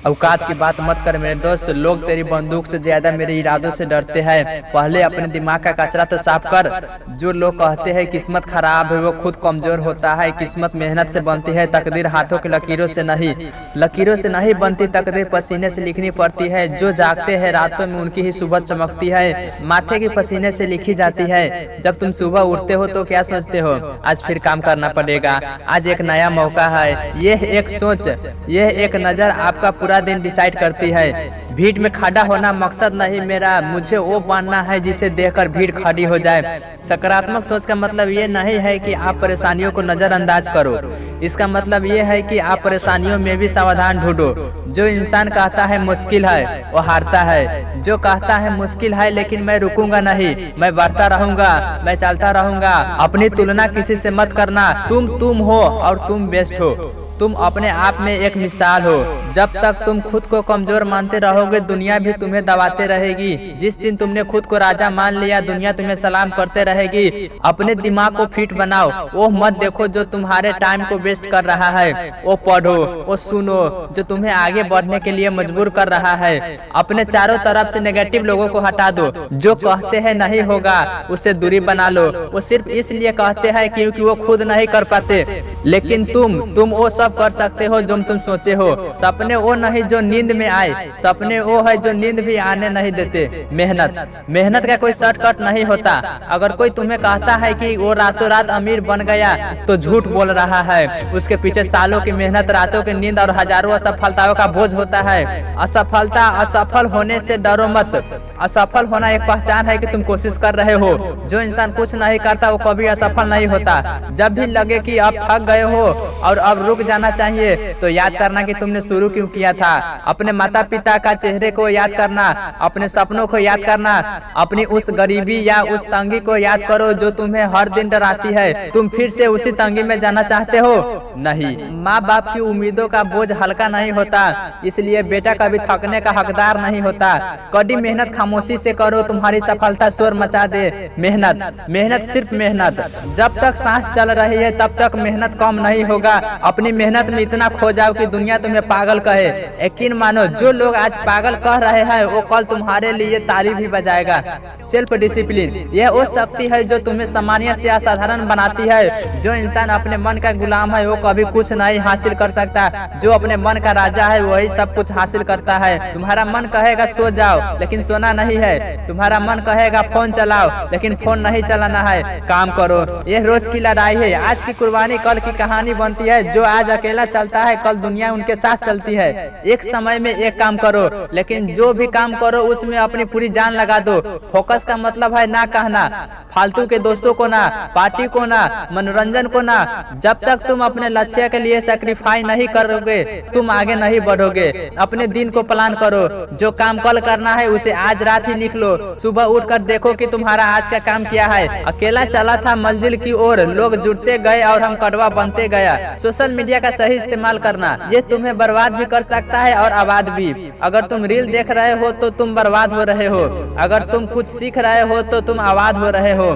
औकात की बात मत कर मेरे दोस्त। लोग तेरी बंदूक से ज्यादा मेरे इरादों से डरते हैं। पहले अपने दिमाग का कचरा तो साफ कर। जो लोग कहते हैं किस्मत खराब है वो खुद कमजोर होता है। किस्मत मेहनत से बनती है, तकदीर हाथों की लकीरों से नहीं। लकीरों से नहीं बनती तकदीर, पसीने से लिखनी पड़ती है। जो जागते हैं रातों में उनकी ही सुबह चमकती है। माथे की पसीने से लिखी जाती है। जब तुम सुबह उठते हो तो क्या सोचते हो? आज फिर काम करना पड़ेगा, आज एक नया मौका है। यह एक सोच, यह एक नजर आपका पूरा दिन डिसाइड करती है। भीड़ में खड़ा होना मकसद नहीं मेरा, मुझे वो बनना है जिसे देखकर भीड़ खड़ी हो जाए। सकारात्मक सोच का मतलब ये नहीं है कि आप परेशानियों को नजरअंदाज करो। इसका मतलब ये है कि आप परेशानियों में भी समाधान ढूंढो। जो इंसान कहता है मुश्किल है वो हारता है। जो कहता है मुश्किल है लेकिन मैं रुकूंगा नहीं, मैं बढ़ता रहूंगा, मैं चलता रहूंगा। अपनी तुलना किसी से मत करना। तुम हो और तुम बेस्ट हो। तुम अपने आप में एक मिसाल हो। जब तक तुम खुद को कमजोर मानते रहोगे दुनिया भी तुम्हें दबाते रहेगी। जिस दिन तुमने खुद को राजा मान लिया दुनिया तुम्हें सलाम करते रहेगी। अपने दिमाग को फिट बनाओ। वो मत देखो जो तुम्हारे टाइम को वेस्ट कर रहा है, वो पढ़ो, वो सुनो जो तुम्हें आगे बढ़ने के लिए मजबूर कर रहा है। अपने चारों तरफ से नेगेटिव लोगों को हटा दो। जो कहते हैं नहीं होगा उससे दूरी बना लो। वो सिर्फ इसलिए कहते हैं क्योंकि वो खुद नहीं कर पाते। लेकिन तुम वो सब कर सकते हो जो तुम सोचे हो। सपने वो नहीं जो नींद में आए, सपने वो है जो नींद भी आने नहीं देते। मेहनत का कोई शॉर्टकट नहीं होता। अगर कोई तुम्हें कहता है कि वो रातों रात अमीर बन गया तो झूठ बोल रहा है। उसके पीछे सालों की मेहनत, रातों की नींद और हजारों असफलताओं का बोझ होता है। असफल होने से डरो मत। असफल होना एक पहचान है कि तुम कोशिश कर रहे हो। जो इंसान कुछ नहीं करता वो कभी असफल नहीं होता। जब भी लगे कि अब थक गए हो और अब रुक जाना चाहिए तो याद करना कि तुमने शुरू क्यों किया था। अपने माता पिता का चेहरे को याद करना, अपने सपनों को याद करना, अपनी उस गरीबी या उस तंगी को याद करो जो तुम्हें हर दिन डराती है। तुम फिर से उसी तंगी में जाना चाहते हो? नहीं। माँ बाप की उम्मीदों का बोझ हल्का नहीं होता, इसलिए बेटा कभी थकने का हकदार नहीं होता। कड़ी मेहनत खामोशी से करो, तुम्हारी सफलता शोर मचा दे। मेहनत सिर्फ मेहनत। जब तक सांस चल रही है तब तक मेहनत कम नहीं होगा। अपनी मेहनत में इतना खो जाओ कि दुनिया तुम्हें पागल कहे। यकीन मानो जो लोग आज पागल कह रहे हैं वो कल तुम्हारे लिए ताली भी बजाएगा। सेल्फ डिसिप्लिन यह वो शक्ति है जो तुम्हें सामान्य से असाधारण बनाती है। जो इंसान अपने मन का गुलाम है वो कभी कुछ नहीं हासिल कर सकता। जो अपने मन का राजा है वही सब कुछ हासिल करता है। तुम्हारा मन कहेगा सो जाओ लेकिन सोना नहीं है। तुम्हारा मन कहेगा फोन चलाओ लेकिन फोन नहीं चलाना है। काम करो। यह रोज की लड़ाई है। आज की कुर्बानी कल की कहानी बनती है। जो आज अकेला चलता है कल दुनिया उनके साथ चलती है। एक समय में एक काम करो, लेकिन जो भी काम करो उसमें अपनी पूरी जान लगा दो। फोकस का मतलब है ना कहना फालतू के दोस्तों को, ना पार्टी को, ना मनोरंजन को, ना। जब तक तुम अपने लक्ष्य के लिए सैक्रिफाइस नहीं करोगे तुम आगे नहीं बढ़ोगे। अपने दिन को प्लान करो। जो काम कल करना है उसे आज रात ही लिख लो। सुबह उठकर देखो कि तुम्हारा आज का काम क्या है। अकेला चला था मंजिल की ओर, लोग जुड़ते गए और हम कड़वा बनते गया। सोशल मीडिया का सही इस्तेमाल करना, ये तुम्हें बर्बाद भी कर सकता है और आबाद भी। अगर तुम रील देख रहे हो तो तुम बर्बाद हो रहे हो। अगर तुम कुछ सीख रहे हो तो तुम आबाद हो रहे हो।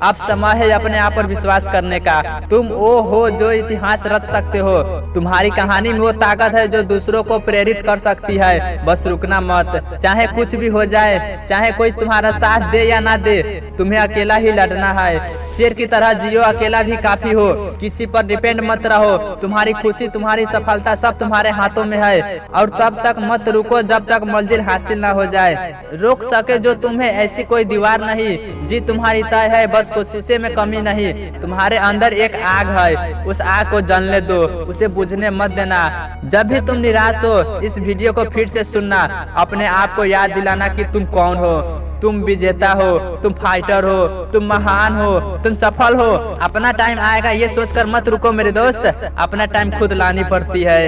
अब समय है अपने आप पर विश्वास करने का। तुम वो हो जो इतिहास रच सकते हो। तुम्हारी कहानी में वो ताकत है जो दूसरों को प्रेरित कर सकती है। बस रुकना मत। चाहे कुछ भी हो जाए, चाहे कोई तुम्हारा साथ दे या ना दे, तुम्हें अकेला ही लड़ना है। शेर की तरह जियो, अकेला भी काफी हो। किसी पर डिपेंड मत रहो। तुम्हारी खुशी, तुम्हारी सफलता सब तुम्हारे हाथों में है। और तब तक मत रुको जब तक मंजिल हासिल ना हो जाए। रोक सके जो तुम्हें ऐसी कोई दीवार नहीं। जी तुम्हारी तय है, बस कोशिशें में कमी नहीं। तुम्हारे अंदर एक आग है, उस आग को जलने दो, उसे बुझने मत देना। जब भी तुम निराश हो इस वीडियो को फिर से सुनना। अपने आप को याद दिलाना कि तुम कौन हो। तुम विजेता हो, तुम फाइटर हो, तुम महान हो, तुम सफल हो। अपना टाइम आएगा ये सोचकर मत रुको मेरे दोस्त। अपना टाइम खुद लानी पड़ती है।